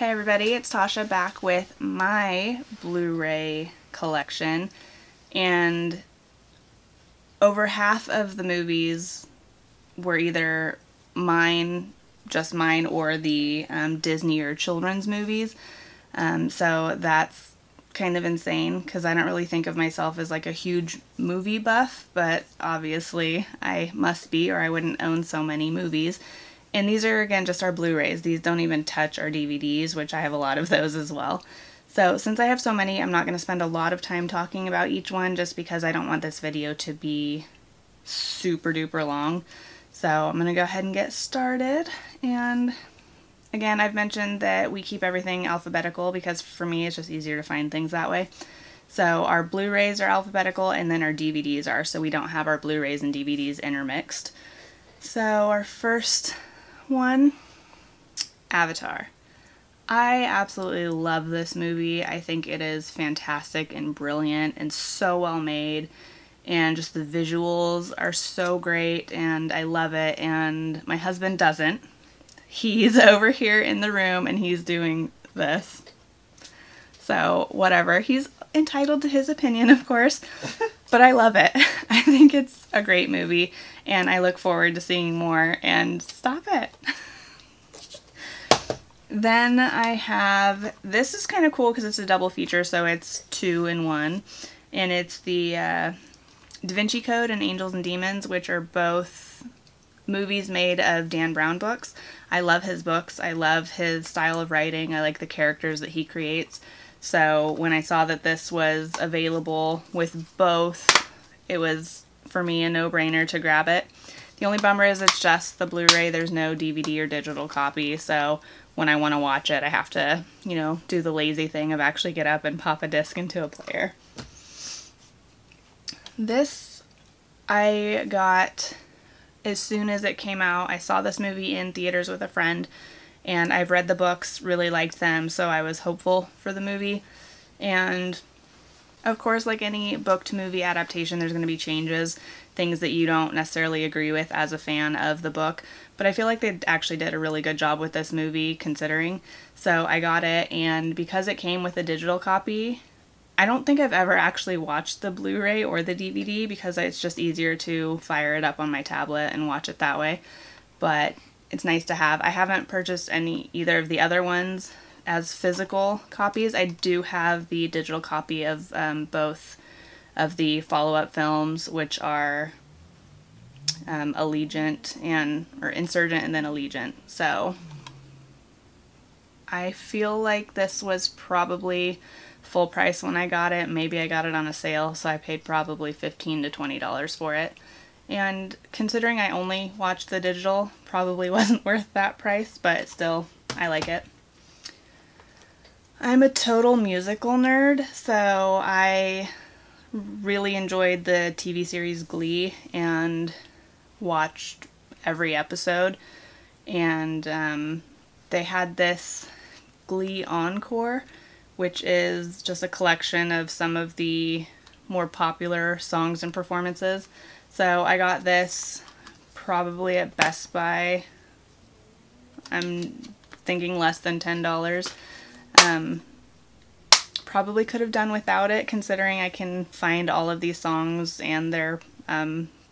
Hey everybody, it's Tasha back with my Blu Ray collection, and over half of the movies were either mine, just mine, or the Disney or children's movies. So that's kind of insane because I don't really think of myself as like a huge movie buff, but obviously I must be or I wouldn't own so many movies. And these are, again, just our Blu-rays. These don't even touch our DVDs, which I have a lot of those as well. So since I have so many, I'm not going to spend a lot of time talking about each one just because I don't want this video to be super duper long. So I'm going to go ahead and get started. And again, I've mentioned that we keep everything alphabetical because for me it's just easier to find things that way. So our Blu-rays are alphabetical and then our DVDs are, so we don't have our Blu-rays and DVDs intermixed. So our first one, Avatar. I absolutely love this movie. I think it is fantastic and brilliant and so well made, and just the visuals are so great and I love it. And my husband doesn't. He's over here in the room and he's doing this. So whatever, he's entitled to his opinion, of course, but I love it. I think it's a great movie and I look forward to seeing more. And stop it. Then I have, this is kind of cool because it's a double feature, so it's 2 in 1, and it's the Da Vinci Code and Angels and Demons, which are both movies made of Dan Brown books. I love his books. I love his style of writing. I like the characters that he creates. So when I saw that this was available with both, it was, for me, a no-brainer to grab it. The only bummer is it's just the Blu-ray. There's no DVD or digital copy, so when I want to watch it, I have to, you know, do the lazy thing of actually get up and pop a disc into a player. This I got as soon as it came out. I saw this movie in theaters with a friend, and I've read the books, really liked them, so I was hopeful for the movie. And of course, like any book to movie adaptation, there's going to be changes, things that you don't necessarily agree with as a fan of the book, but I feel like they actually did a really good job with this movie considering. So I got it, and because it came with a digital copy, I don't think I've ever actually watched the Blu-ray or the DVD because it's just easier to fire it up on my tablet and watch it that way, but it's nice to have. I haven't purchased either of the other ones as physical copies. I do have the digital copy of both of the follow-up films, which are Allegiant or Insurgent and then Allegiant. So I feel like this was probably full price when I got it. Maybe I got it on a sale, so I paid probably $15 to $20 for it. And considering I only watched the digital, probably wasn't worth that price, but still, I like it. I'm a total musical nerd, so I really enjoyed the TV series Glee and watched every episode. And they had this Glee Encore, which is just a collection of some of the more popular songs and performances. So I got this probably at Best Buy. I'm thinking less than $10. Probably could have done without it considering I can find all of these songs and their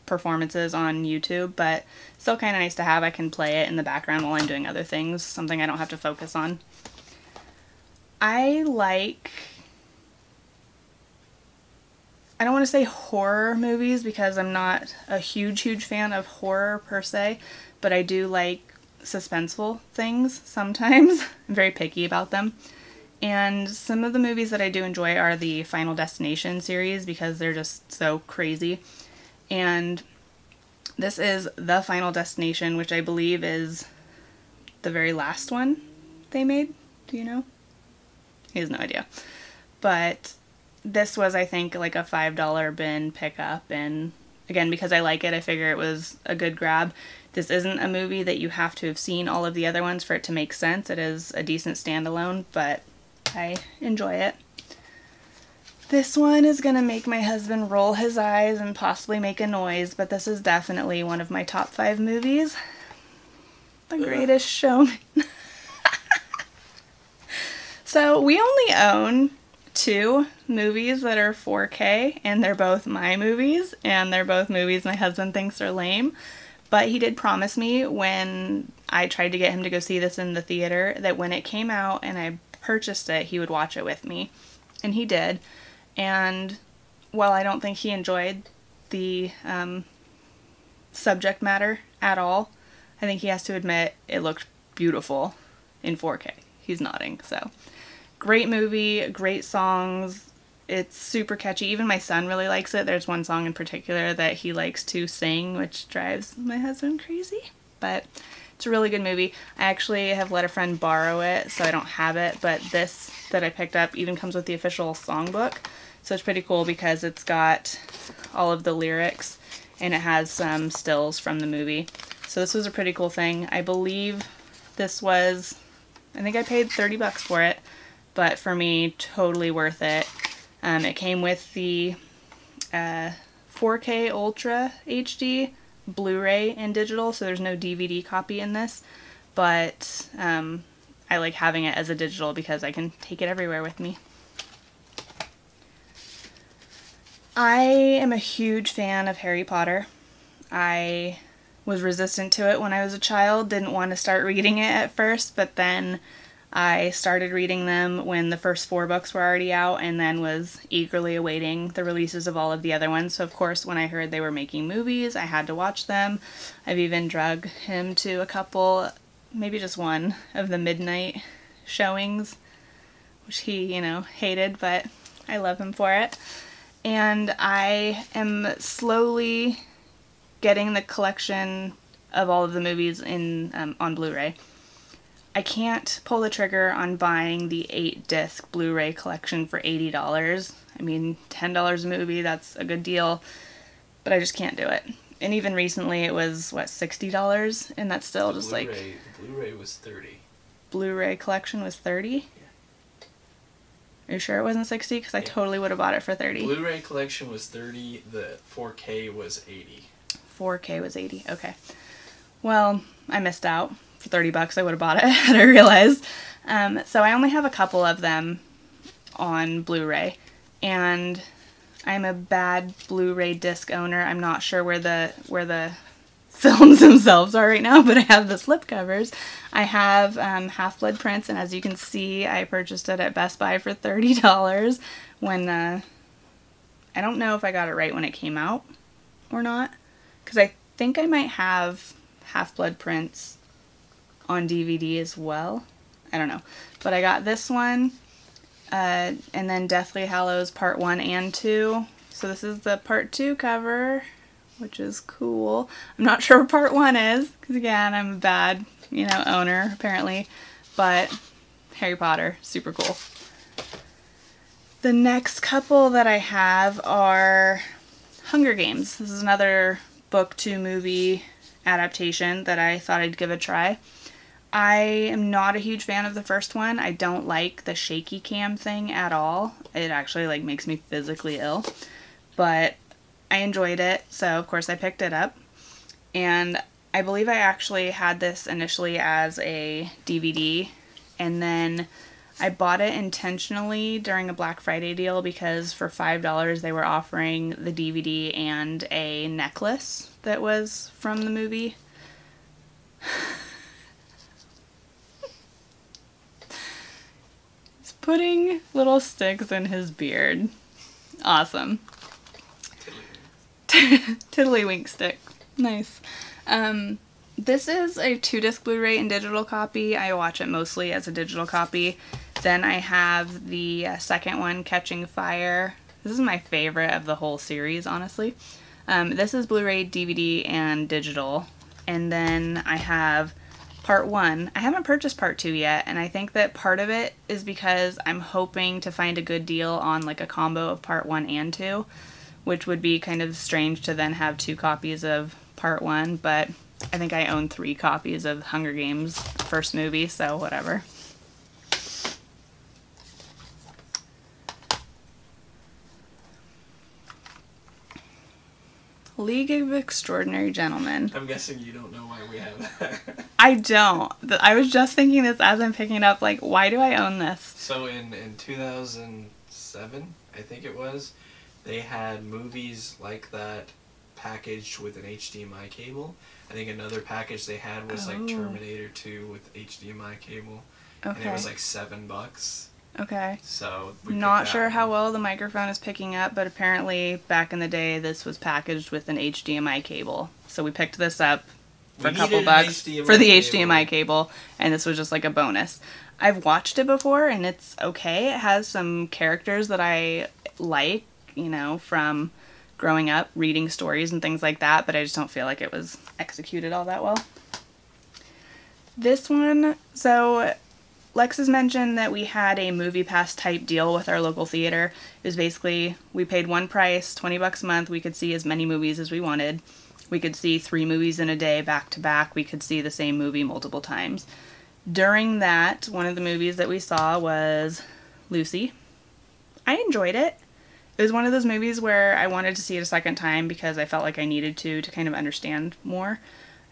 performances on YouTube, but still kind of nice to have. I can play it in the background while I'm doing other things, something I don't have to focus on. I don't want to say horror movies because I'm not a huge fan of horror per se, but I do like suspenseful things sometimes. I'm very picky about them. And some of the movies that I do enjoy are the Final Destination series because they're just so crazy. And this is The Final Destination, which I believe is the very last one they made. Do you know? He has no idea. But this was, I think, like a $5 bin pickup, and again, because I like it, I figure it was a good grab. This isn't a movie that you have to have seen all of the other ones for it to make sense. It is a decent standalone, but I enjoy it. This one is gonna make my husband roll his eyes and possibly make a noise, but this is definitely one of my top 5 movies. The Greatest Showman. So we only own 2 movies that are 4K, and they're both my movies, and they're both movies my husband thinks are lame. But he did promise me when I tried to get him to go see this in the theater that when it came out and I purchased it, he would watch it with me. And he did. And while I don't think he enjoyed the subject matter at all, I think he has to admit it looked beautiful in 4K. He's nodding, so. Great movie, great songs. It's super catchy. Even my son really likes it. There's one song in particular that he likes to sing, which drives my husband crazy. But it's a really good movie. I actually have let a friend borrow it, so I don't have it. But this that I picked up even comes with the official songbook. So it's pretty cool because it's got all of the lyrics and it has some stills from the movie. So this was a pretty cool thing. I believe this was, I think I paid 30 bucks for it. But for me, totally worth it. It came with the 4K Ultra HD, Blu-ray, and digital, so there's no DVD copy in this. But I like having it as a digital because I can take it everywhere with me. I am a huge fan of Harry Potter. I was resistant to it when I was a child, didn't want to start reading it at first, but then I started reading them when the first 4 books were already out and then was eagerly awaiting the releases of all of the other ones. So of course when I heard they were making movies, I had to watch them. I've even drug him to a couple, maybe just one, of the midnight showings, which he, hated, but I love him for it. And I am slowly getting the collection of all of the movies in on Blu-ray. I can't pull the trigger on buying the 8-disc Blu Ray collection for $80. I mean, $10 a movie, that's a good deal, but I just can't do it. And even recently it was, what, $60? And that's still just Blu-ray was $30. Blu Ray collection was $30? Yeah. Are you sure it wasn't $60? Because I totally would have bought it for $30. Blu Ray collection was $30, the 4K was $80. 4K was $80, okay. Well, I missed out. For 30 bucks I would have bought it had I realized. So I only have a couple of them on Blu-ray, and I'm a bad Blu-ray disc owner. I'm not sure where the films themselves are right now, but I have the slipcovers. I have Half-Blood Prince, and as you can see, I purchased it at Best Buy for $30 when, I don't know if I got it right when it came out or not, because I think I might have Half-Blood Prince on DVD as well. I don't know. But I got this one, and then Deathly Hallows Part 1 and 2. So this is the Part 2 cover, which is cool. I'm not sure what Part 1 is, because again, I'm a bad, owner, apparently. But Harry Potter, super cool. The next couple that I have are Hunger Games. This is another book to movie adaptation that I thought I'd give a try. I am not a huge fan of the first one. I don't like the shaky cam thing at all. It actually makes me physically ill. But I enjoyed it, so of course I picked it up. And I believe I actually had this initially as a DVD, and then I bought it intentionally during a Black Friday deal because for $5 they were offering the DVD and a necklace that was from the movie. Putting little sticks in his beard. Awesome. Tiddlywink stick. Nice. This is a 2-disc Blu-ray and digital copy. I watch it mostly as a digital copy. Then I have the second one, Catching Fire. This is my favorite of the whole series, honestly. This is Blu-ray, DVD, and digital. And then I have Part 1. I haven't purchased Part 2 yet, and I think that part of it is because I'm hoping to find a good deal on a combo of Part 1 and 2, which would be kind of strange to then have 2 copies of Part 1, but I think I own 3 copies of Hunger Games first movie, so whatever. League of Extraordinary Gentlemen. I'm guessing you don't know why we have that. I don't. I was just thinking this as I'm picking it up, like, why do I own this? So in 2007, I think it was, they had movies like that packaged with an HDMI cable. I think another package they had was like Terminator 2 with HDMI cable. Okay. And it was like $7. Okay. So we Not picked sure that how one. well the microphone is picking up, but apparently back in the day this was packaged with an HDMI cable. So we picked this up for a couple bucks for the HDMI cable, and this was just like a bonus. I've watched it before and it's okay. It has some characters that I like, you know, from growing up reading stories and things like that, but I just don't feel like it was executed all that well. This one, so Lex has mentioned that we had a movie pass type deal with our local theater. It was basically, we paid one price, $20 a month. We could see as many movies as we wanted. We could see 3 movies in a day back to back. We could see the same movie multiple times. During that, one of the movies that we saw was Lucy. I enjoyed it. It was one of those movies where I wanted to see it a second time because I felt like I needed to kind of understand more.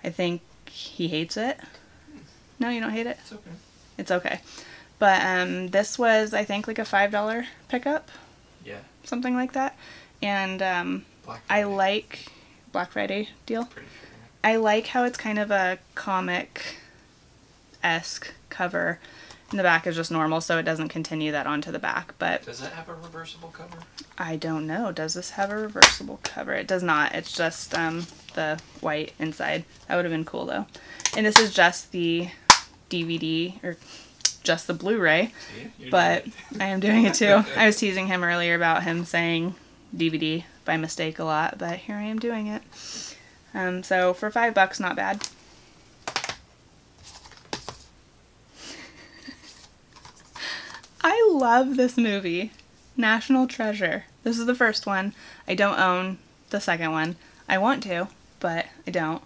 I think he hates it. No, you don't hate it? It's okay. It's okay. But this was, I think, like a $5 pickup. Yeah. Something like that. And Black I Friday. like Black Friday deal. Pretty sure. I like how it's kind of a comic-esque cover. And the back is just normal, so it doesn't continue that onto the back. But Does that have a reversible cover? I don't know. Does this have a reversible cover? It does not. It's just the white inside. That would have been cool, though. And this is just the DVD, or just the Blu-ray, but I am doing it too. I was teasing him earlier about him saying DVD by mistake a lot, but here I am doing it. So for $5, not bad. I love this movie, National Treasure. This is the first one. I don't own the second one. I want to, but I don't.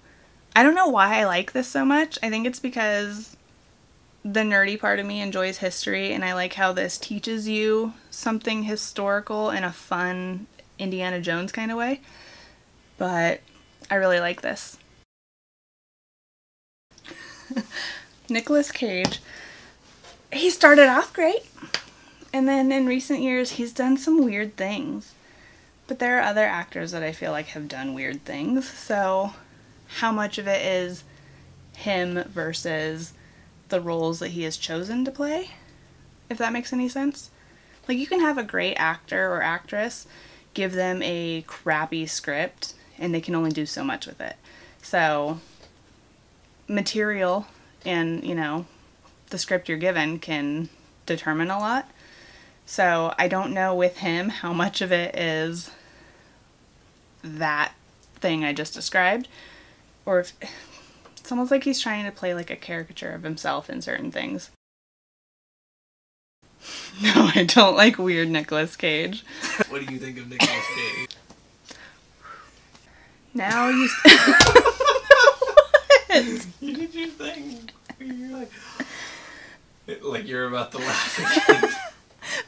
I don't know why I like this so much. I think it's because the nerdy part of me enjoys history, and I like how this teaches you something historical in a fun Indiana Jones kind of way. But I really like this. Nicolas Cage. He started off great, and then in recent years he's done some weird things. But there are other actors that I feel like have done weird things, so how much of it is him versus the roles that he has chosen to play, if that makes any sense. Like, you can have a great actor or actress, give them a crappy script, and they can only do so much with it. So, material and, you know, the script you're given can determine a lot. So, I don't know with him how much of it is that thing I just described, or if it's almost like he's trying to play like a caricature of himself in certain things. No, I don't like weird Nicolas Cage. What do you think of Nicolas Cage? Now you... What? You did your thing. You're like you're about to laugh again.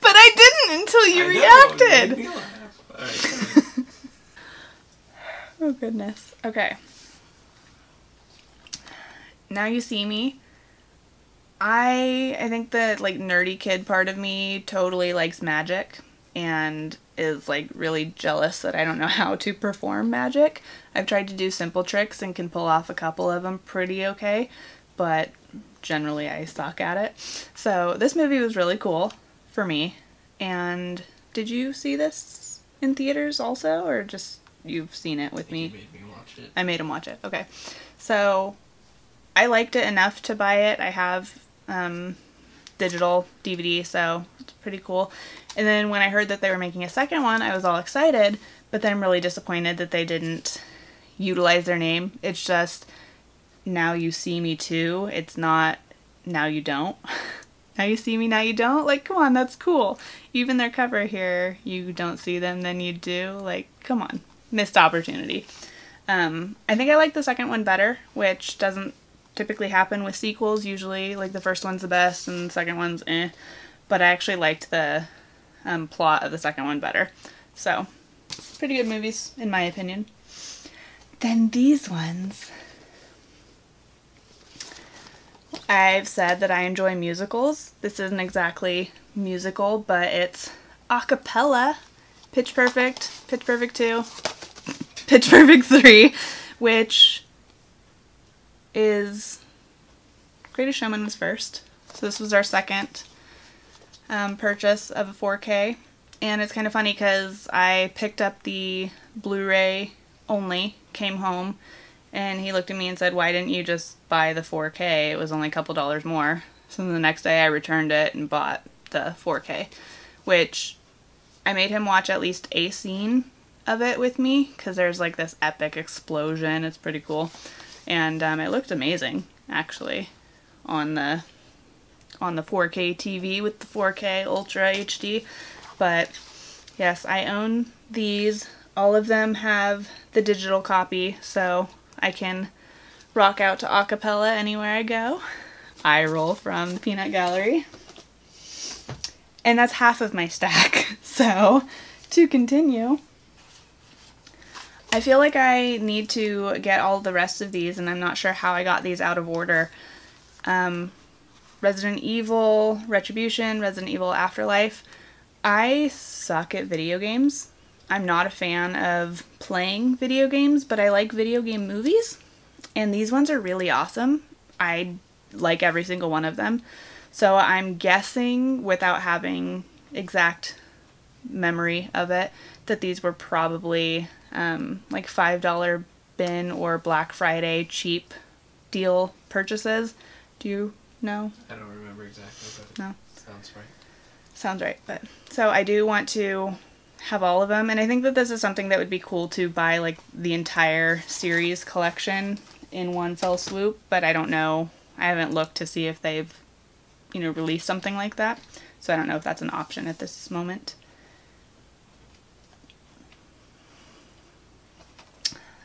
But I didn't until you reacted. You made me laugh. All right. Oh, goodness. Okay. Now You See Me. I think the, like, nerdy kid part of me totally likes magic and is, like, really jealous that I don't know how to perform magic. I've tried to do simple tricks and can pull off a couple of them pretty okay, but generally I suck at it. So this movie was really cool for me. And did you see this in theaters also, or just you've seen it with me? You made me watch it. I made him watch it. Okay. So I liked it enough to buy it. I have digital DVD, so it's pretty cool. And then when I heard that they were making a second one, I was all excited, but then I'm really disappointed that they didn't utilize their name. It's just Now You See Me Too. It's not Now You Don't. Now You See Me, Now You Don't? Like, come on, that's cool. Even their cover here, you don't see them, then you do. Like, come on. Missed opportunity. I think I like the second one better, which doesn't typically happen with sequels. Usually, like, the first one's the best and the second one's eh. But I actually liked the plot of the second one better. So, pretty good movies, in my opinion. then these ones. I've said that I enjoy musicals. This isn't exactly musical, but it's a cappella. Pitch Perfect, Pitch Perfect 2, Pitch Perfect 3, which is Greatest Showman was first. So this was our second purchase of a 4K. And it's kind of funny because I picked up the Blu-ray only, came home, and he looked at me and said, "Why didn't you just buy the 4K? It was only a couple dollars more." So the next day I returned it and bought the 4K, which I made him watch at least a scene of it with me because there's like this epic explosion. It's pretty cool. And it looked amazing, actually, on the 4K TV with the 4K Ultra HD. But yes, I own these. All of them have the digital copy, so I can rock out to a cappella anywhere I go. I roll from the Peanut Gallery. And that's half of my stack. So, to continue, I feel like I need to get all the rest of these, and I'm not sure how I got these out of order. Resident Evil Retribution, Resident Evil Afterlife. I suck at video games. I'm not a fan of playing video games, but I like video game movies, and these ones are really awesome. I like every single one of them. So I'm guessing, without having exact memory of it, that these were probably like $5 bin or Black Friday cheap deal purchases. Do you know? I don't remember exactly, but No. Sounds right. Sounds right. But so I do want to have all of them, and I think that this is something that would be cool to buy, like the entire series collection in one fell swoop, but I don't know. I haven't looked to see if they've, released something like that, so I don't know if that's an option at this moment.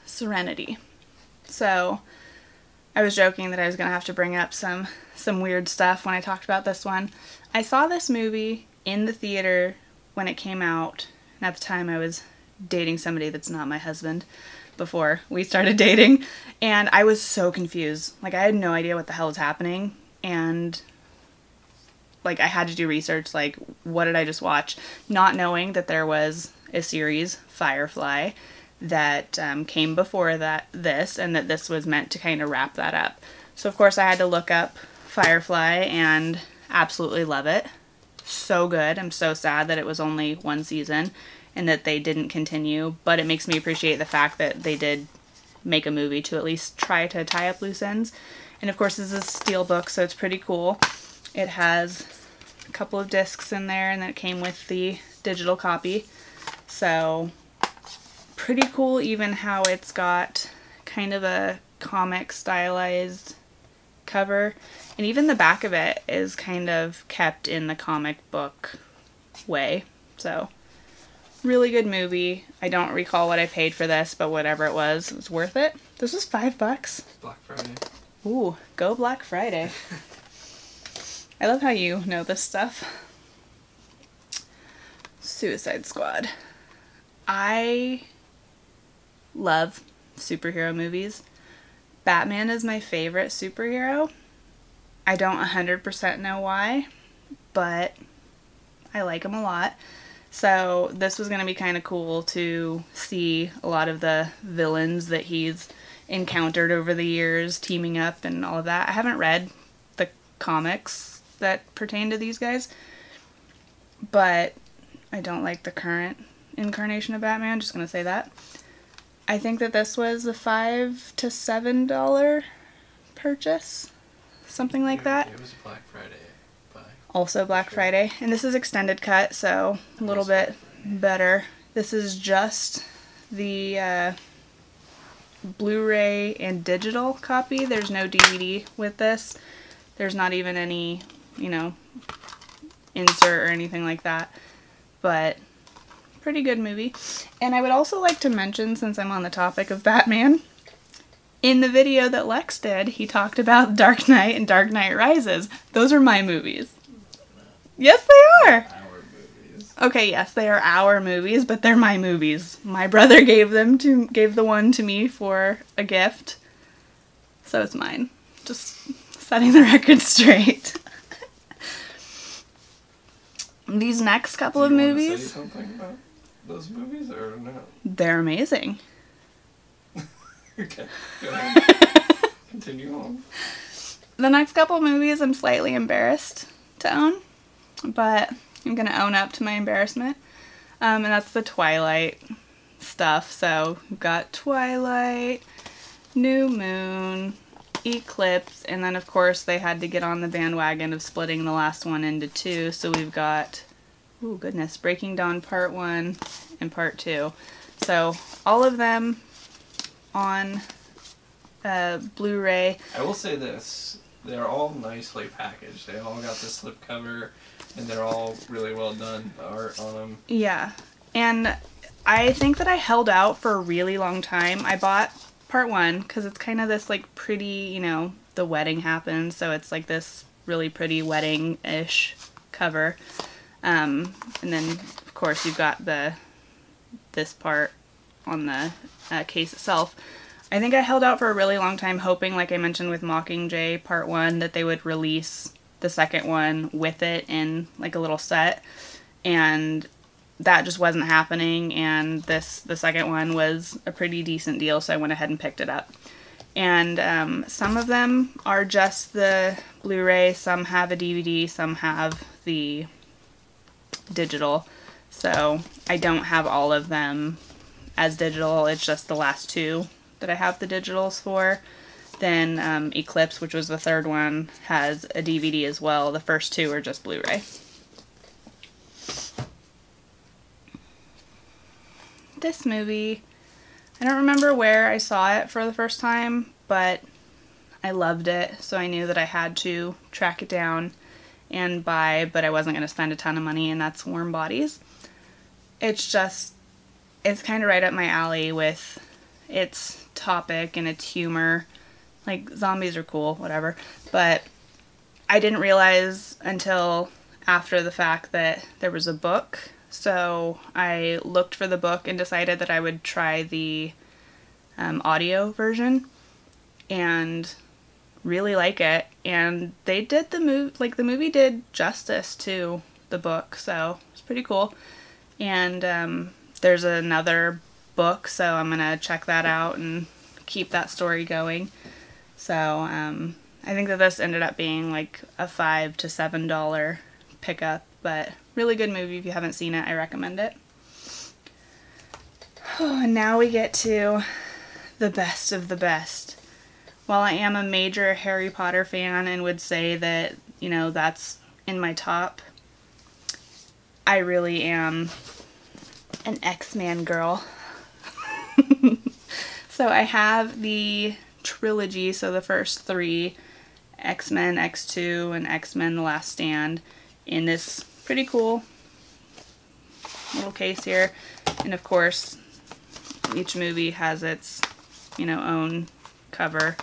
Serenity. So I was joking that I was going to have to bring up some weird stuff when I talked about this one. I saw this movie in the theater when it came out, and at the time I was dating somebody that's not my husband before we started dating, and I was so confused. Like, I had no idea what the hell was happening, and like, I had to do research, like, what did I just watch? Not knowing that there was a series, Firefly, that came before this, and that this was meant to kind of wrap that up. So of course I had to look up Firefly and absolutely love it. So good. I'm so sad that it was only one season and that they didn't continue, but it makes me appreciate the fact that they did make a movie to at least try to tie up loose ends. And of course this is a steelbook, so it's pretty cool. It has a couple of discs in there, and then it came with the digital copy. So pretty cool, even how it's got kind of a comic stylized cover, and even the back of it is kind of kept in the comic book way. So really good movie. I don't recall what I paid for this, but whatever it was worth it. This was $5. Black Friday. Ooh, go Black Friday. I love how you know this stuff. Suicide Squad. I love superhero movies. Batman is my favorite superhero. I don't 100% know why, but I like him a lot. So this was going to be kind of cool to see a lot of the villains that he's encountered over the years teaming up and all of that. I haven't read the comics that pertain to these guys, but I don't like the current incarnation of Batman, just going to say that. I think that this was a $5 to $7 purchase, something like that. It was Black Friday buy. Also Black Friday, and this is extended cut, so a little bit better. This is just the Blu-ray and digital copy. There's no DVD with this. There's not even any, insert or anything like that, but pretty good movie. And I would also like to mention, since I'm on the topic of Batman, in the video that Lex did, he talked about Dark Knight and Dark Knight Rises. Those are my movies. Yes, they are. Our movies. Okay, yes, they are our movies, but they're my movies. My brother gave the one to me for a gift, so it's mine. Just setting the record straight. These next couple of movies. Do you want to say something about those movies or no? They're amazing. Okay, go ahead. Continue on. The next couple of movies I'm slightly embarrassed to own, but I'm going to own up to my embarrassment. And that's the Twilight stuff. So we've got Twilight, New Moon, Eclipse, and then of course they had to get on the bandwagon of splitting the last one into two. So we've got, oh goodness, Breaking Dawn Part 1 and Part 2. So all of them on Blu-ray. I will say this, they're all nicely packaged. They all got the slipcover, and they're all really well done, the art on them. Yeah, and I think that I held out for a really long time. I bought Part 1 because it's kind of this like pretty, you know, the wedding happens, so it's like this really pretty wedding-ish cover. And then of course you've got this part on the case itself. I think I held out for a really long time hoping, like I mentioned with Mockingjay Part 1, that they would release the second one with it in like a little set, and that just wasn't happening, and the second one was a pretty decent deal, so I went ahead and picked it up. And some of them are just the Blu-ray, some have a DVD, some have the digital, so I don't have all of them as digital. It's just the last two that I have the digitals for. Then Eclipse, which was the third one, has a DVD as well. The first two are just Blu-ray. This movie, I don't remember where I saw it for the first time, but I loved it, so I knew that I had to track it down and buy, but I wasn't going to spend a ton of money, and that's Warm Bodies. It's kind of right up my alley with its topic and its humor. Like, zombies are cool, whatever, but I didn't realize until after the fact that there was a book, so I looked for the book and decided that I would try the audio version and really like it, and they did the movie did justice to the book, so it's pretty cool. And there's another book, so I'm gonna check that out and keep that story going. So I think that this ended up being like a $5 to $7 pickup, but really good movie. If you haven't seen it, I recommend it. Oh, and now we get to the best of the best. While I am a major Harry Potter fan and would say that, you know, that's in my top, I really am an X-Men girl. So I have the trilogy, so the first three, X-Men, X2, and X-Men The Last Stand, in this pretty cool little case here. And of course, each movie has its, you know, own cover.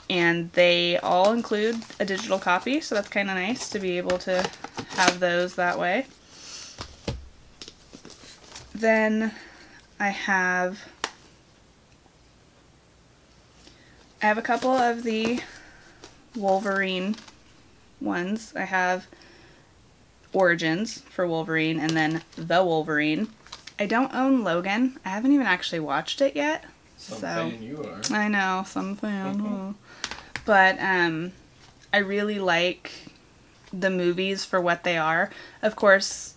And they all include a digital copy, so that's kind of nice to be able to have those that way. Then I have a couple of the Wolverine ones. I have Origins for Wolverine and then The Wolverine. I don't own Logan. I haven't even actually watched it yet. Some fan you are. I know, some fan. But I really like the movies for what they are. Of course,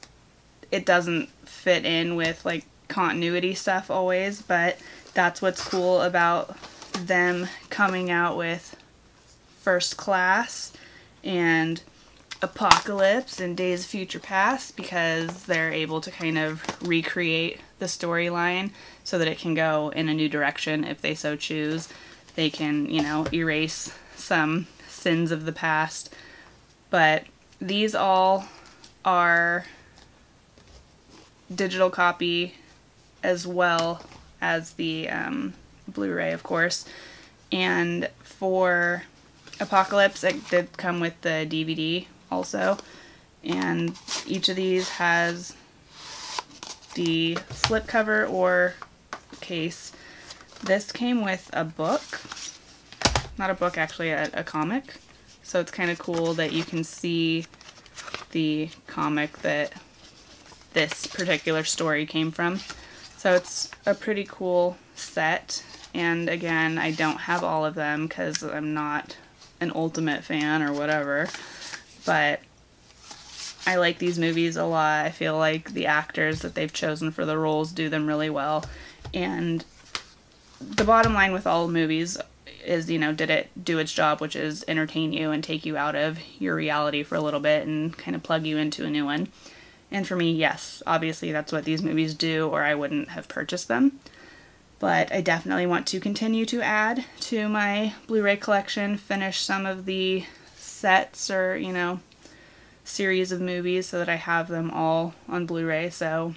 it doesn't fit in with like continuity stuff always, but that's what's cool about them coming out with First Class and Apocalypse and Days of Future Past, because they're able to kind of recreate the storyline so that it can go in a new direction if they so choose. They can, you know, erase some sins of the past. But these all are digital copy as well as the Blu-ray, of course. And for Apocalypse, it did come with the DVD also. And each of these has the slipcover or case. This came with a book. Not a book, actually, a comic. So it's kind of cool that you can see the comic that this particular story came from. So it's a pretty cool set. And again, I don't have all of them because I'm not an Ultimate fan or whatever. But I like these movies a lot. I feel like the actors that they've chosen for the roles do them really well. And the bottom line with all movies is, you know, did it do its job, which is entertain you and take you out of your reality for a little bit and kind of plug you into a new one. And for me, yes, obviously that's what these movies do, or I wouldn't have purchased them. But I definitely want to continue to add to my Blu-ray collection, finish some of the sets or, you know, series of movies so that I have them all on Blu-ray. So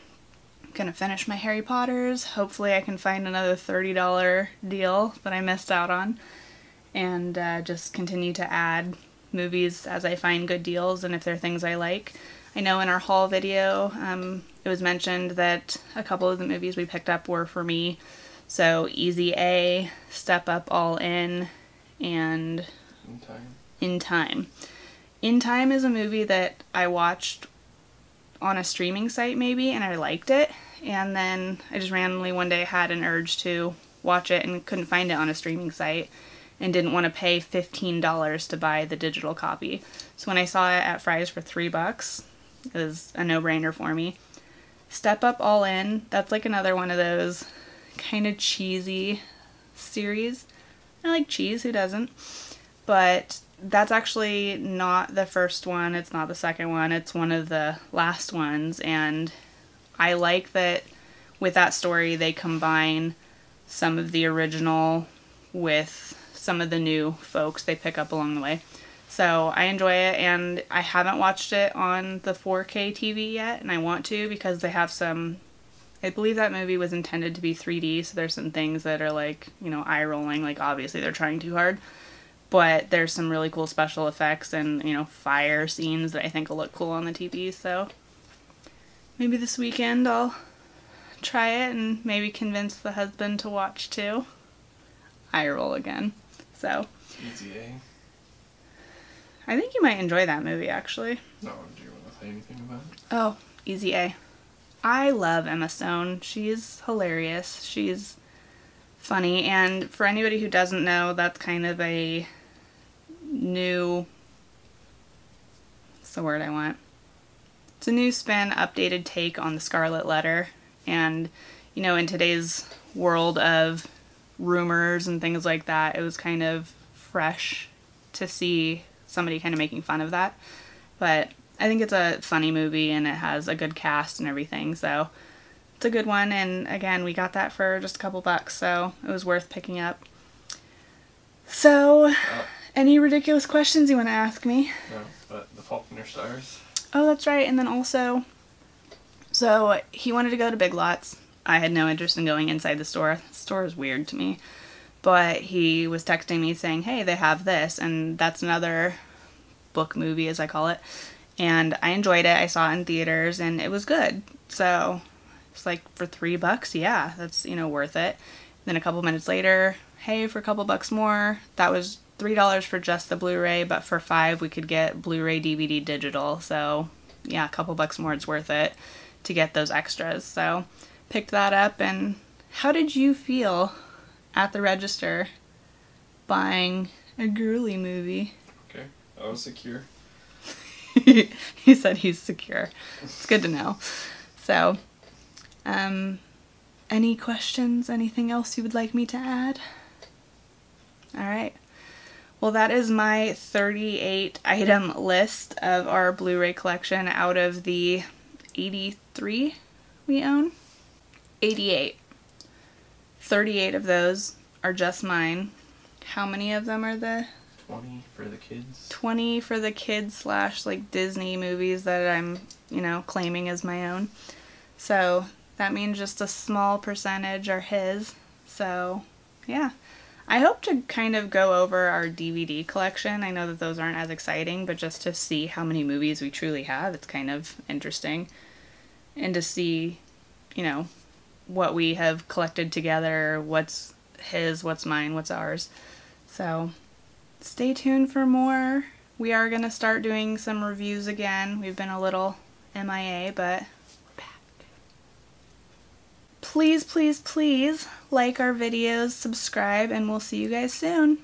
I'm going to finish my Harry Potters. Hopefully I can find another $30 deal that I missed out on. And just continue to add movies as I find good deals and if they're things I like. I know in our haul video, it was mentioned that a couple of the movies we picked up were for me. So Easy A, Step Up All In, and In Time. In Time is a movie that I watched on a streaming site maybe, and I liked it. And then I just randomly one day had an urge to watch it and couldn't find it on a streaming site and didn't want to pay $15 to buy the digital copy. So when I saw it at Fry's for $3, it was a no-brainer for me. Step Up All In, that's like another one of those kind of cheesy series. I like cheese, who doesn't? But that's actually not the first one, it's not the second one, it's one of the last ones, and I like that with that story they combine some of the original with some of the new folks they pick up along the way. So I enjoy it, and I haven't watched it on the 4K TV yet, and I want to because they have some, I believe that movie was intended to be 3D, so there's some things that are like, you know, eye-rolling, like obviously they're trying too hard. But there's some really cool special effects and, you know, fire scenes that I think will look cool on the TV, so maybe this weekend I'll try it and maybe convince the husband to watch too. Eye roll again. So Easy A. I think you might enjoy that movie, actually. No, do you want to say anything about it? Oh, Easy A. I love Emma Stone. She's hilarious. She's funny, and for anybody who doesn't know, that's kind of a new, what's the word I want? It's a new spin, updated take on the Scarlet Letter, and, you know, in today's world of rumors and things like that, it was kind of fresh to see somebody kind of making fun of that, but I think it's a funny movie, and it has a good cast and everything, so it's a good one, and again, we got that for just a couple bucks, so it was worth picking up. So, any ridiculous questions you want to ask me? No, but the Faulkner Stars. Oh, that's right, and then also, so he wanted to go to Big Lots. I had no interest in going inside the store. The store is weird to me. But he was texting me saying, hey, they have this, and that's another book movie, as I call it. And I enjoyed it. I saw it in theaters, and it was good. So it's like, for $3, yeah, that's, you know, worth it. Then a couple minutes later, hey, for a couple bucks more, that was $3 for just the Blu-ray, but for $5 we could get Blu-ray DVD digital. So yeah, a couple bucks more, it's worth it to get those extras. So picked that up, and how did you feel at the register buying a girly movie? Okay, I was secure. He said he's secure. It's good to know. So, any questions? Anything else you would like me to add? Alright. Well, that is my 38 item list of our Blu-ray collection out of the 83 we own. 88. 38 of those are just mine. How many of them are the 20 for the kids. 20 for the kids / like Disney movies that I'm, you know, claiming as my own. So that means just a small percentage are his. So yeah, I hope to kind of go over our DVD collection. I know that those aren't as exciting, but just to see how many movies we truly have, it's kind of interesting. And to see, you know, what we have collected together, what's his, what's mine, what's ours. So stay tuned for more. We are going to start doing some reviews again. We've been a little MIA, but we're back. Please, please, please like our videos, subscribe, and we'll see you guys soon.